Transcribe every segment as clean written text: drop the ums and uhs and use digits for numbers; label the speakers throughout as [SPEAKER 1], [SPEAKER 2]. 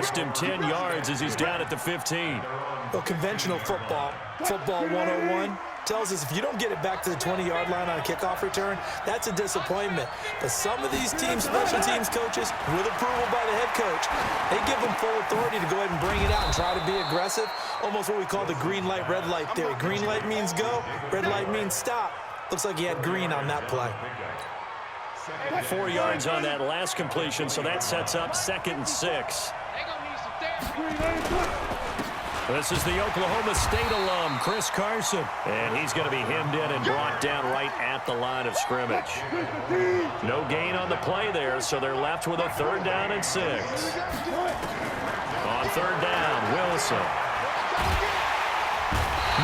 [SPEAKER 1] cost him 10 yards as he's down at the 15.
[SPEAKER 2] Well, conventional football 101, tells us if you don't get it back to the 20-yard line on a kickoff return, that's a disappointment. But some of these special teams coaches, with approval by the head coach, they give them full authority to go ahead and bring it out and try to be aggressive, almost what we call the green light, red light theory. Green light means go, red light means stop. Looks like he had green on that play.
[SPEAKER 1] 4 yards on that last completion, so that sets up 2nd and 6. This is the Oklahoma State alum, Chris Carson. And he's going to be hemmed in and brought down right at the line of scrimmage. No gain on the play there, so they're left with a 3rd down and 6. On 3rd down, Wilson.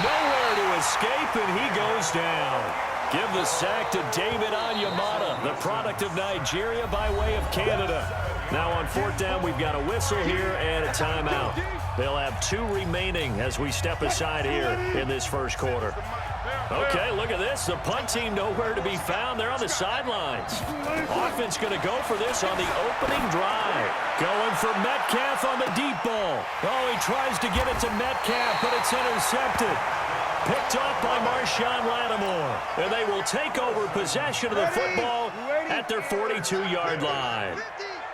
[SPEAKER 1] Nowhere to escape, and he goes down. Give the sack to David Onyemata, the product of Nigeria by way of Canada. Now on 4th down, we've got a whistle here and a timeout. They'll have 2 remaining as we step aside here in this first quarter. Okay, look at this. The punt team nowhere to be found. They're on the sidelines. Offense going to go for this on the opening drive. Going for Metcalf on the deep ball. Oh, he tries to get it to Metcalf, but it's intercepted. Picked off by Marshawn Lattimore. And they will take over possession of the football at their 42-yard line.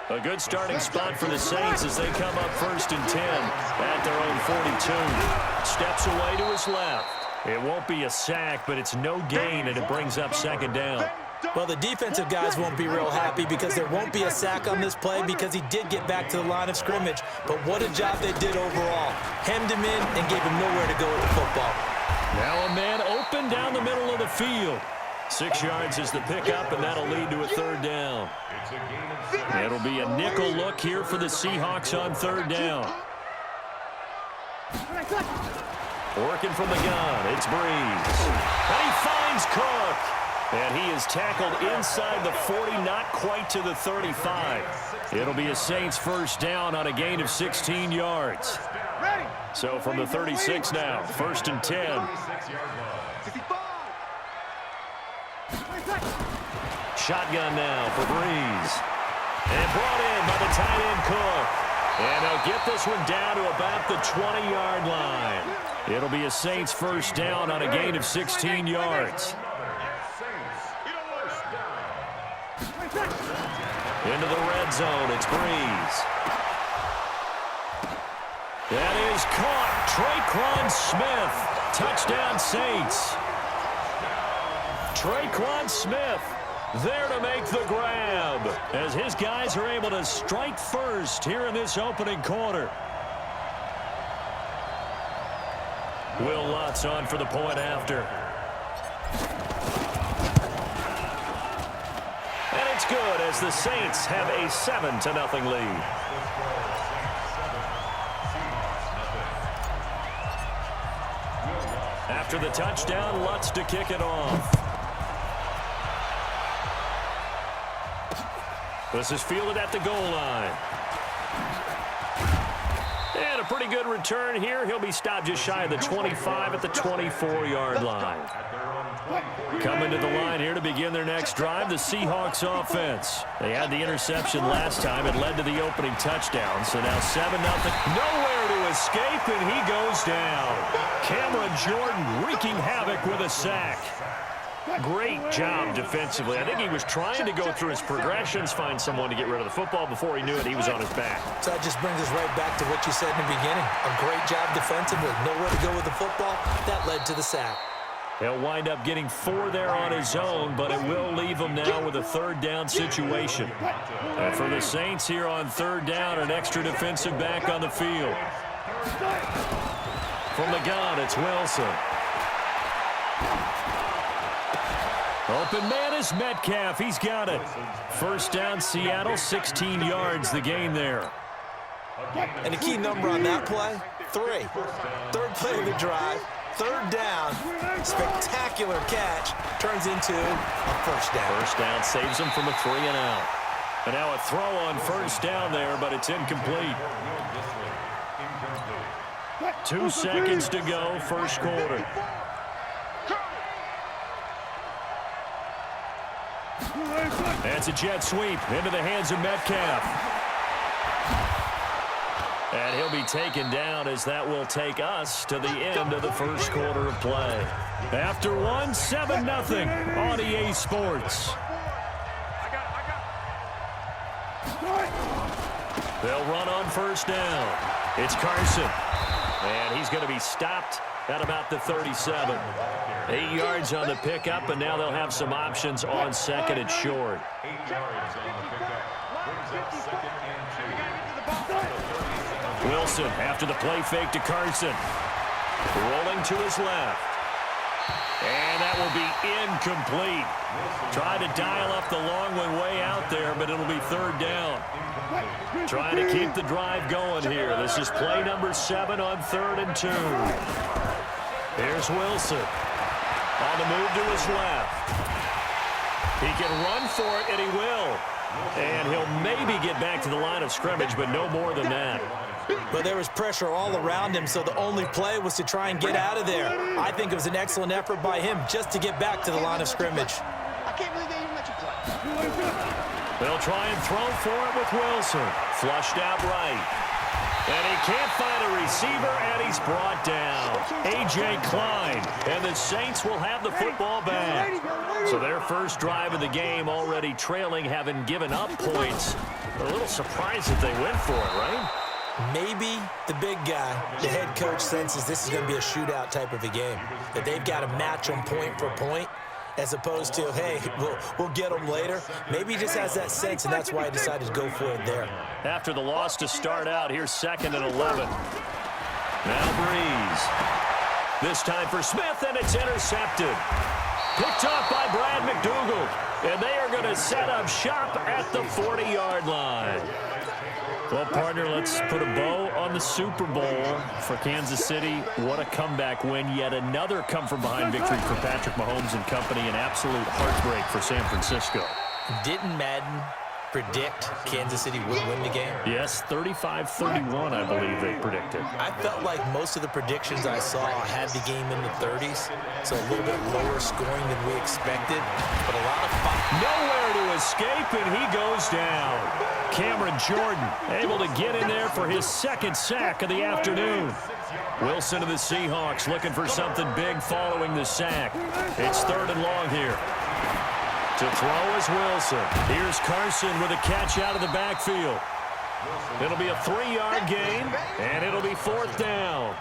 [SPEAKER 1] A good starting spot for the Saints as they come up 1st and 10 at their own 42. Steps away to his left. It won't be a sack, but it's no gain, and it brings up 2nd down.
[SPEAKER 2] Well, the defensive guys won't be real happy because there won't be a sack on this play because he did get back to the line of scrimmage. But what a job they did overall. Hemmed him in and gave him nowhere to go with the football.
[SPEAKER 1] Now a man open down the middle of the field. 6 yards is the pickup, and that'll lead to a 3rd down. It'll be a nickel look here for the Seahawks on 3rd down. Working from the gun, it's Breeze. And he finds Cook. And he is tackled inside the 40, not quite to the 35. It'll be a Saints 1st down on a gain of 16 yards. So from the 36 now, 1st and 10. Shotgun now for Breeze. And brought in by the tight end Cook. And they'll get this one down to about the 20-yard line. It'll be a Saints 1st down on a gain of 16 yards. Into the red zone, it's Breeze. That is caught. Traquan Smith. Touchdown Saints. Traquan Smith there to make the grab as his guys are able to strike first here in this opening quarter. Will Lutz on for the point after. And it's good as the Saints have a 7-0 lead. After the touchdown, Lutz to kick it off. This is fielded at the goal line. And a pretty good return here. He'll be stopped just shy of the 25 at the 24-yard line. Coming to the line here to begin their next drive, the Seahawks offense. They had the interception last time. It led to the opening touchdown. So now 7-0. Nowhere to escape, and he goes down. Cameron Jordan wreaking havoc with a sack. Great job defensively. I think he was trying to go through his progressions, find someone to get rid of the football. Before he knew it, he was on his back.
[SPEAKER 2] So that just brings us right back to what you said in the beginning. A great job defensively. Nowhere to go with the football. That led to the sack.
[SPEAKER 1] He'll wind up getting 4 there on his own, but it will leave him now with a 3rd down situation. And for the Saints here on 3rd down, an extra defensive back on the field. From the gun, it's Wilson. Open man is Metcalf. He's got it. 1st down, Seattle, 16 yards the gain there.
[SPEAKER 2] And the key number on that play, 3. 3rd play of the drive, 3rd down, spectacular catch, turns into a 1st down.
[SPEAKER 1] 1st down saves him from a 3 and out. And now a throw on 1st down there, but it's incomplete. 2 seconds to go, 1st quarter. That's a jet sweep into the hands of Metcalf. And he'll be taken down as that will take us to the end of the first quarter of play. After one, 7-0 on EA Sports. They'll run on first down. It's Carson. And he's going to be stopped at about the 37. 8 yards on the pickup, and now they'll have some options on second and short.
[SPEAKER 3] 8 yards on the pickup. Brings up second and 2.
[SPEAKER 1] Wilson after the play fake to Carson. Rolling to his left. And that will be incomplete. Trying to dial up the long one way out there, but it'll be third down. Trying to keep the drive going here. This is play number 7 on 3rd and 2. Here's Wilson. On the move to his left. He can run for it, and he will. And he'll maybe get back to the line of scrimmage, but no more than that.
[SPEAKER 2] But there was pressure all around him, so the only play was to try and get out of there. I think it was an excellent effort by him just to get back to the line of scrimmage.
[SPEAKER 4] I can't believe they even let you play.
[SPEAKER 1] They'll try and throw for it with Wilson. Flushed out right. And he can't find a receiver, and he's brought down. A.J. Klein. And the Saints will have the football back. So their first drive of the game already trailing, having given up points. A little surprised that they went for it, right?
[SPEAKER 2] Maybe the big guy, the head coach, senses this is going to be a shootout type of a game, that they've got to match them point for point, as opposed to, hey, we'll get them later. Maybe he just has that sense, and that's why he decided to go for it there.
[SPEAKER 1] After the loss to start out, here's 2nd and 11. Now Breeze. This time for Smith, and it's intercepted. Picked off by Brad McDougal, and they are going to set up shop at the 40-yard line. Well, partner, let's put a bow on the Super Bowl for Kansas City. What a comeback win. Yet another come-from-behind victory for Patrick Mahomes and company. An absolute heartbreak for San Francisco.
[SPEAKER 2] Didn't Madden predict Kansas City would win the game?
[SPEAKER 1] Yes, 35-31, I believe they predicted.
[SPEAKER 2] I felt like most of the predictions I saw had the game in the 30s, so a little bit lower scoring than we expected, but a lot of fun.
[SPEAKER 1] Nowhere to escape, and he goes down. Cameron Jordan able to get in there for his 2nd sack of the afternoon. Wilson of the Seahawks looking for something big following the sack. It's 3rd and long here. To throw is Wilson. Here's Carson with a catch out of the backfield. It'll be a 3-yard gain, and it'll be 4th down.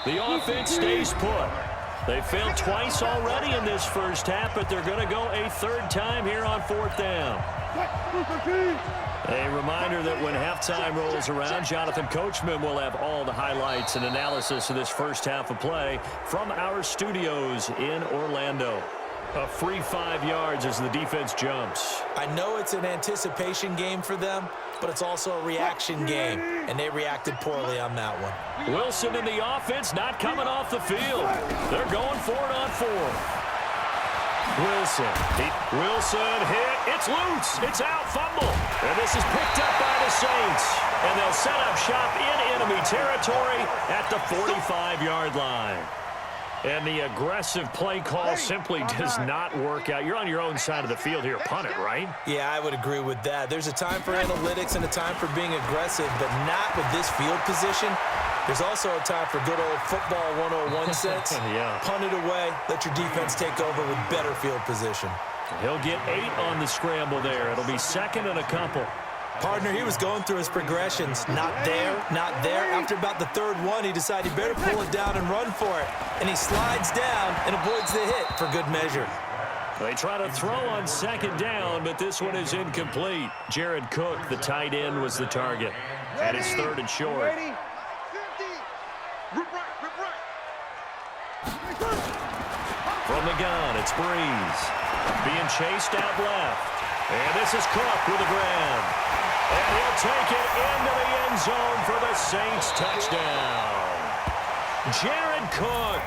[SPEAKER 1] The offense stays put. They failed twice already in this first half, but they're going to go a 3rd time here on 4th down. A reminder that when halftime rolls around, Jonathan Coachman will have all the highlights and analysis of this first half of play from our studios in Orlando. A free 5 yards as the defense jumps.
[SPEAKER 2] I know it's an anticipation game for them, but it's also a reaction game, and they reacted poorly on that one.
[SPEAKER 1] Wilson in the offense not coming off the field. They're going for it on 4th. Wilson hit. It's loose. It's out. Fumble. And this is picked up by the Saints. And they'll set up shop in enemy territory at the 45-yard line. And the aggressive play call simply does not work out. You're on your own side of the field here. Punt it, right?
[SPEAKER 2] Yeah, I would agree with that. There's a time for analytics and a time for being aggressive, but not with this field position. There's also a time for good old football 101 sense.
[SPEAKER 1] Yeah.
[SPEAKER 2] Punt it away. Let your defense take over with better field position.
[SPEAKER 1] He'll get 8 on the scramble there. It'll be 2nd and a couple.
[SPEAKER 2] Partner, he was going through his progressions. Not there, not there. After about the 3rd one, he decided he better pull it down and run for it. And he slides down and avoids the hit for good measure.
[SPEAKER 1] They try to throw on 2nd down, but this one is incomplete. Jared Cook, the tight end, was the target. And it's 3rd and short. From the gun, it's Breeze. Being chased out left. And this is Cook with a grab. And he'll take it into the end zone for the Saints touchdown. Jared Cook,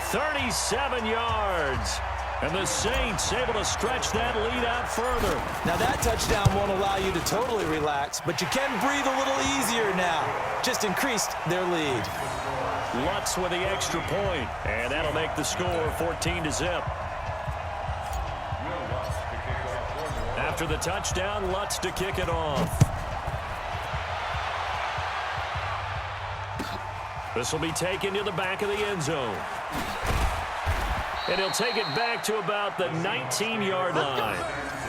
[SPEAKER 1] 37 yards. And the Saints able to stretch that lead out further.
[SPEAKER 2] Now that touchdown won't allow you to totally relax, but you can breathe a little easier now. Just increased their lead.
[SPEAKER 1] Lutz with the extra point, and that'll make the score 14-0. After the touchdown, Lutz to kick it off. This will be taken to the back of the end zone. And he'll take it back to about the 19-yard line.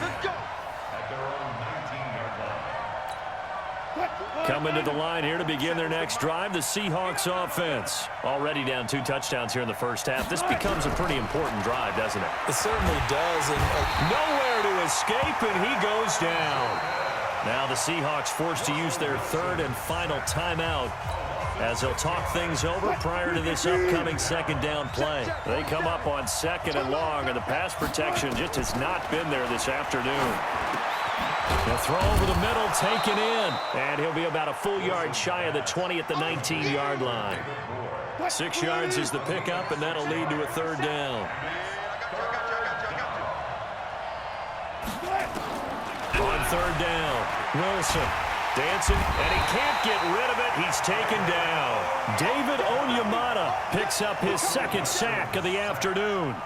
[SPEAKER 4] Let's go.
[SPEAKER 3] At their own 19-yard line.
[SPEAKER 1] Coming to the line here to begin their next drive, the Seahawks offense. Already down 2 touchdowns here in the first half. This becomes a pretty important drive, doesn't it?
[SPEAKER 2] It certainly does. And
[SPEAKER 1] nowhere to escape, and he goes down. Now the Seahawks forced to use their third and final timeout as they'll talk things over prior to this upcoming second down play. They come up on second and long, and the pass protection just has not been there this afternoon. The throw over the middle, taken in, and he'll be about a full yard shy of the 20 at the 19-yard line. 6 yards is the pickup, and that'll lead to a third down. On third down, Wilson dancing, and he can't get rid of it. He's taken down. David Onyemata picks up his second sack of the afternoon.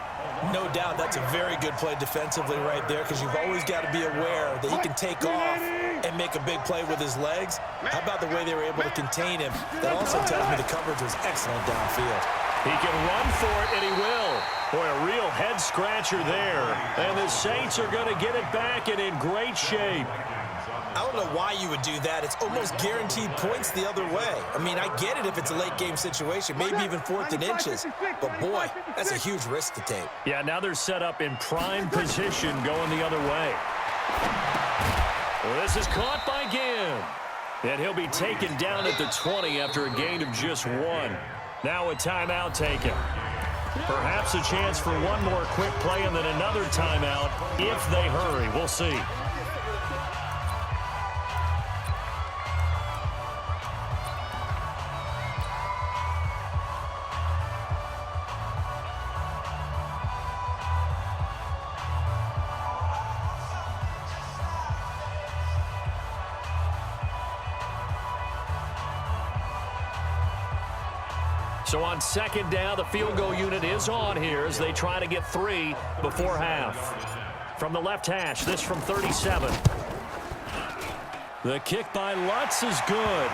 [SPEAKER 2] no doubt that's a very good play defensively right there, because you've always got to be aware that he can take off and make a big play with his legs. How about the way they were able to contain him? That also tells me the coverage was excellent downfield.
[SPEAKER 1] He can run for it, and he will. Boy, a real head-scratcher there. And the Saints are going to get it back and in great shape.
[SPEAKER 2] I don't know why you would do that. It's almost guaranteed points the other way. I mean, I get it if it's a late-game situation, maybe even 4th and inches. But, boy, that's a huge risk to take.
[SPEAKER 1] Yeah, now they're set up in prime position going the other way. Well, this is caught by Ginn. And he'll be taken down at the 20 after a gain of just 1. Now a timeout taken. Perhaps a chance for one more quick play and then another timeout if they hurry. We'll see. So on second down, the field goal unit is on here as they try to get 3 before half. From the left hash, this from 37. The kick by Lutz is good.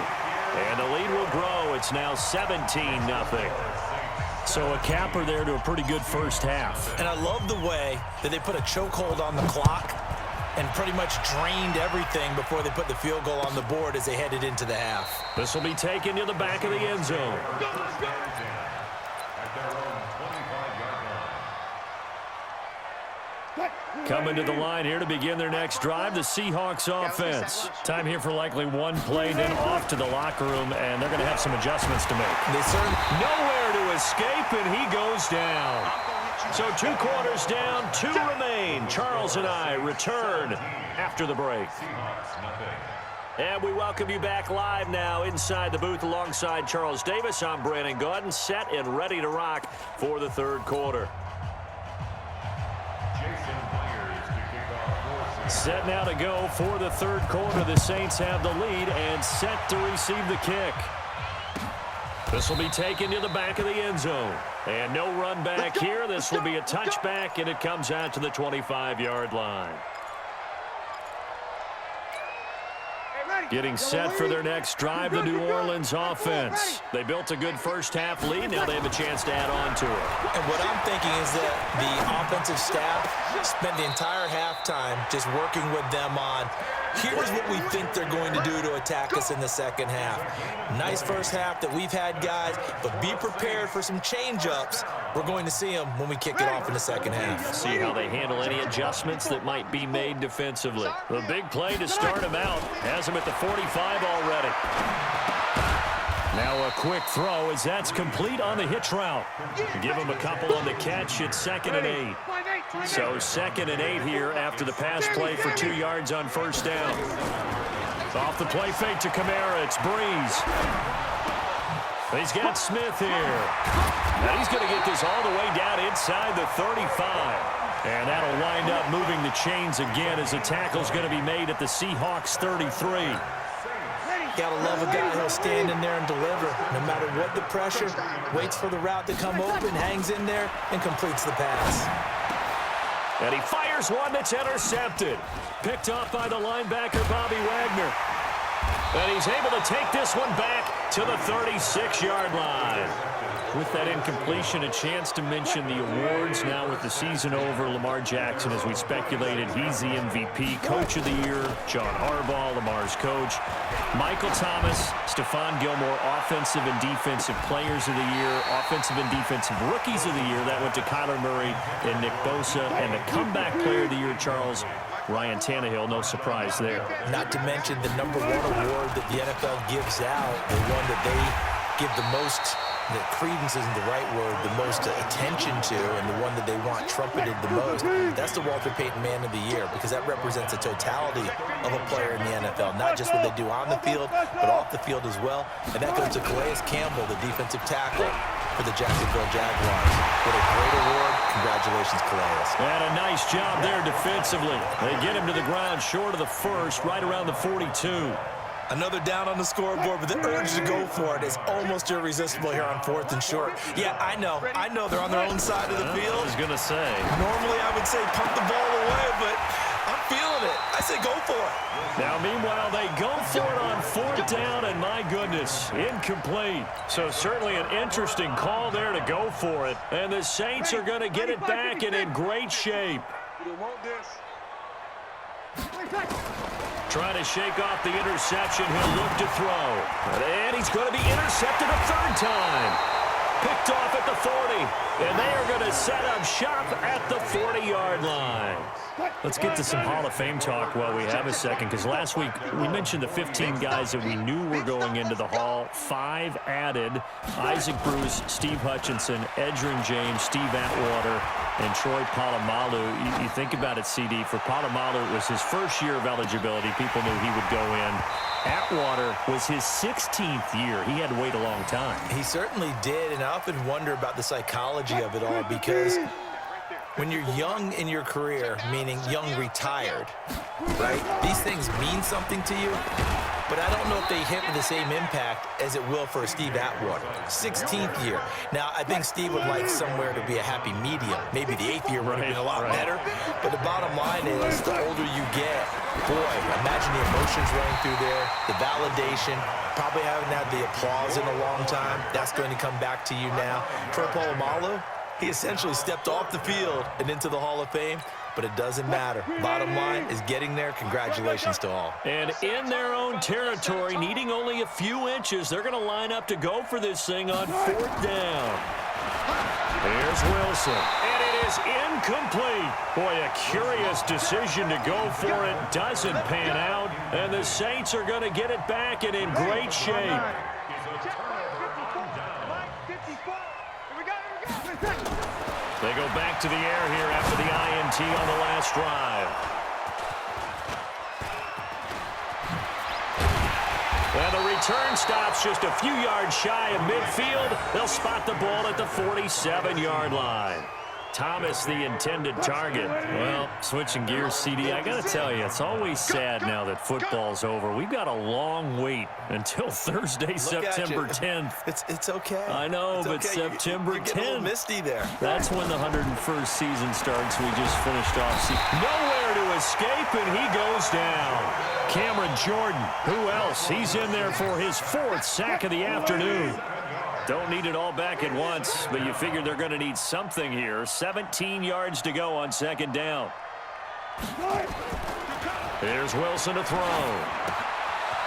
[SPEAKER 1] And the lead will grow. It's now 17-0. So a capper there to a pretty good first half.
[SPEAKER 2] And I love the way that they put a chokehold on the clock and pretty much drained everything before they put the field goal on the board as they headed into the half.
[SPEAKER 1] This will be taken to the back of the end zone. Coming to the line here to begin their next drive, the Seahawks offense. Time here for likely one play, then off to the locker room, and they're going to have some adjustments to make.
[SPEAKER 2] They certainly
[SPEAKER 1] nowhere to escape, and he goes down. So 2 quarters down, 2 remain. Charles and I return after the break. And we welcome you back live now inside the booth alongside Charles Davis. I'm Brandon Gaudin, set and ready to rock for the third quarter. Set now to go for the third quarter. The Saints have the lead and set to receive the kick. This will be taken to the back of the end zone. And no run back here. This will be a touchback, and it comes out to the 25-yard line. Getting set for their next drive, the New Orleans offense. They built a good first-half lead. Now they have a chance to add on to it.
[SPEAKER 2] And what I'm thinking is that the offensive staff spent the entire halftime just working with them on, here's what we think they're going to do to attack us in the second half. Nice first half that we've had, guys, but be prepared for some change-ups. We're going to see them when we kick it off in the second half.
[SPEAKER 1] See how they handle any adjustments that might be made defensively. The big play to start him out has him at the 45 already. Now a quick throw as that's complete on the hitch route. Give him a couple on the catch. It's 2nd and 8. So 2nd and 8 here after the pass play for 2 yards on first down. Off the play fake to Kamara. It's Breeze. He's got Smith here. Now he's going to get this all the way down inside the 35. And that'll wind up moving the chains again as the tackle's going to be made at the Seahawks 33.
[SPEAKER 2] Gotta love a guy who'll stand in there and deliver. No matter what the pressure, waits for the route to come open, hangs in there, and completes the pass.
[SPEAKER 1] And he fires one that's intercepted. Picked off by the linebacker, Bobby Wagner. And he's able to take this one back to the 36-yard line. With that incompletion, a chance to mention the awards. Now with the season over, Lamar Jackson, as we speculated, he's the MVP, Coach of the Year, John Harbaugh, Lamar's coach. Michael Thomas, Stephon Gilmore, Offensive and Defensive Players of the Year, Offensive and Defensive Rookies of the Year. That went to Kyler Murray and Nick Bosa. And the Comeback Player of the Year, Charles, Ryan Tannehill, no surprise there.
[SPEAKER 2] Not to mention the #1 award that the NFL gives out, the one that they give the most, the credence isn't the right word, the most attention to, and the one that they want trumpeted the most. That's the Walter Payton Man of the Year, because that represents the totality of a player in the NFL, not just what they do on the field, but off the field as well. And that goes to Calais Campbell, the defensive tackle for the Jacksonville Jaguars. What a great award. Congratulations, Calais.
[SPEAKER 1] And a nice job there defensively. They get him to the ground short of the first, right around the 42.
[SPEAKER 2] Another down on the scoreboard, but the urge to go for it is almost irresistible here on 4th and short. Yeah, I know they're on their own side of the field.
[SPEAKER 1] I was going to say.
[SPEAKER 2] Normally I would say pump the ball away, but I'm feeling it. I say go for it.
[SPEAKER 1] Now, meanwhile, they go for it on 4th down, and my goodness, incomplete. So certainly an interesting call there to go for it. And the Saints are going to get it back and in great shape. Trying to shake off the interception. He'll look to throw. And he's going to be intercepted a 3rd time. Picked off at the 40. And they are going to set up shop at the 40-yard line. Let's get to some Hall of Fame talk while we have a second, because last week we mentioned the 15 guys that we knew were going into the Hall. 5 added: Isaac Bruce, Steve Hutchinson, Edgerrin James, Steve Atwater, and Troy Polamalu. You think about it, CD. For Polamalu, it was his first year of eligibility. People knew he would go in. Atwater was his 16th year. He had to wait a long time.
[SPEAKER 2] He certainly did, and I often wonder about the psychology of it all, because when you're young in your career, meaning young retired, right, these things mean something to you, but I don't know if they hit with the same impact as it will for Steve Atwater. 16th year. Now, I think Steve would like somewhere to be a happy medium. Maybe the 8th year would have been a lot better, but the bottom line is the older you get, boy, imagine the emotions running through there, the validation, probably haven't had the applause in a long time. That's going to come back to you now. Troy Polamalu, he essentially stepped off the field and into the Hall of Fame, but it doesn't matter. Bottom line is getting there. Congratulations to all.
[SPEAKER 1] And in their own territory, needing only a few inches, they're going to line up to go for this thing on 4th down. Here's Wilson, and it is incomplete. Boy, a curious decision to go for it. Doesn't pan out, and the Saints are going to get it back and in great shape. They go back to the air here after the INT on the last drive. And the return stops just a few yards shy of midfield. They'll spot the ball at the 47-yard line. Thomas, the intended target. Well, switching gears, CD, I got to tell you, it's always sad now that football's over. We've got a long wait until Thursday, September 10th.
[SPEAKER 2] It's okay.
[SPEAKER 1] I know,
[SPEAKER 2] it's
[SPEAKER 1] but
[SPEAKER 2] okay.
[SPEAKER 1] September 10th.
[SPEAKER 2] You're getting a little misty there.
[SPEAKER 1] That's when the 101st season starts. We just finished off. Nowhere to escape, and he goes down. Cameron Jordan, who else? He's in there for his 4th sack of the afternoon. Don't need it all back at once, but you figure they're going to need something here. 17 yards to go on 2nd down. Here's Wilson to throw.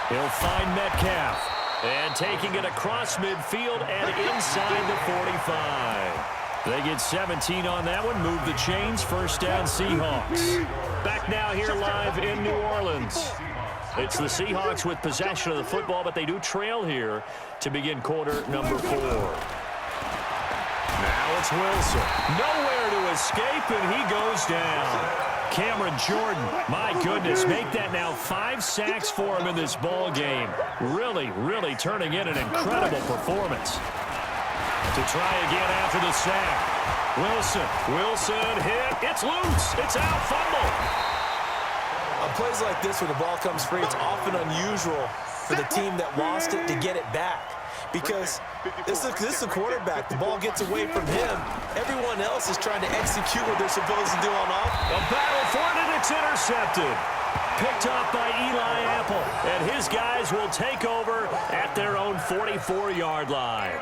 [SPEAKER 1] He'll find Metcalf. And taking it across midfield and inside the 45. They get 17 on that one. Move the chains. 1st down, Seahawks. Back now here live in New Orleans. It's the Seahawks with possession of the football, but they do trail here to begin quarter number 4. Now it's Wilson. Nowhere to escape, and he goes down. Cameron Jordan, my goodness, make that now 5 sacks for him in this ball game. Really, really turning in an incredible performance. To try again after the sack. Wilson hit. It's loose. It's out. Fumble.
[SPEAKER 2] On plays like this, where the ball comes free, it's often unusual for the team that lost it to get it back, because this is a quarterback. The ball gets away from him. Everyone else is trying to execute what they're supposed to do on offense.
[SPEAKER 1] A battle for it, and it's intercepted. picked off by Eli Apple, and his guys will take over at their own 44-yard line.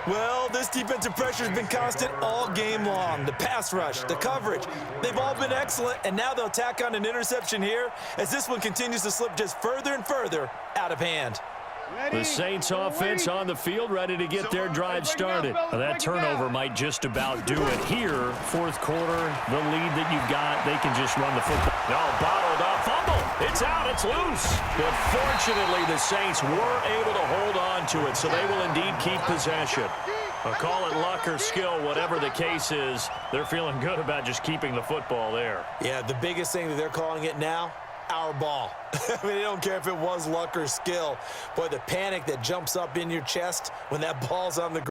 [SPEAKER 2] Well, this defensive pressure has been constant all game long. The pass rush, the coverage, they've all been excellent, and now they'll tack on an interception here as this one continues to slip just further and further out of hand.
[SPEAKER 1] The Saints offense on the field, ready to get their drive started. That turnover might just about do it here. Fourth quarter, the lead that you've got, they can just run the football. No, bottled up, fumble. It's out, it's loose. But fortunately, the Saints were able to hold on to it, so they will indeed keep possession. I'll call it luck or skill, whatever the case is. They're feeling good about just keeping the football there.
[SPEAKER 2] Yeah, the biggest thing that they're calling it now, our ball. I mean, they don't care if it was luck or skill. Boy, the panic that jumps up in your chest when that ball's on the ground.